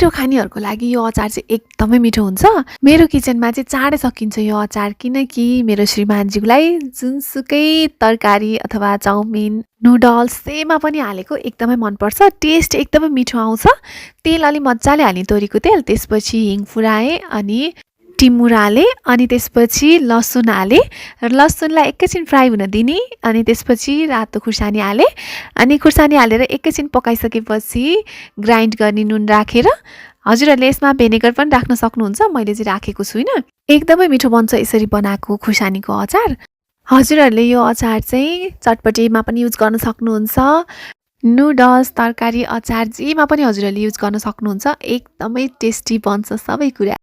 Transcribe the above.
मिठो खानेहरूको लागि यो अचार चाहिँ एकदमै मिठो हुन्छ। मेरो किचनमा चाहिँ चाँडै सकिन्छ यो अचार, किनकि मेरो श्रीमानज्यूलाई जुनसुकै तरकारी अथवा चाउमिन, नुडल्स जेमा पनि हालेको एकदमै मनपर्छ। टेस्ट एकदमै मिठो आउँछ। तेल अलि मजाले हाल्ने तोरीको तेल, त्यसपछि हिङ फुराएँ अनि टिमुर हालेँ अनि त्यसपछि लसुन हालेँ। लसुनलाई एकैछिन फ्राई हुन दिने अनि त्यसपछि रातो खुर्सानी हालेँ अनि खुर्सानी हालेर एकैछिन पकाइसकेपछि ग्राइन्ड गर्ने नुन राखेर हजुरहरूले यसमा भेनेगर पनि राख्न सक्नुहुन्छ। मैले चाहिँ राखेको छुइनँ। एकदमै मिठो बन्छ यसरी बनाएको खुर्सानीको अचार। हजुरहरूले यो अचार चाहिँ चटपटीमा पनि युज गर्न सक्नुहुन्छ। नुडल्स, तरकारी, अचार जेमा पनि हजुरहरूले युज गर्न सक्नुहुन्छ। एकदमै टेस्टी बन्छ सबै कुरा।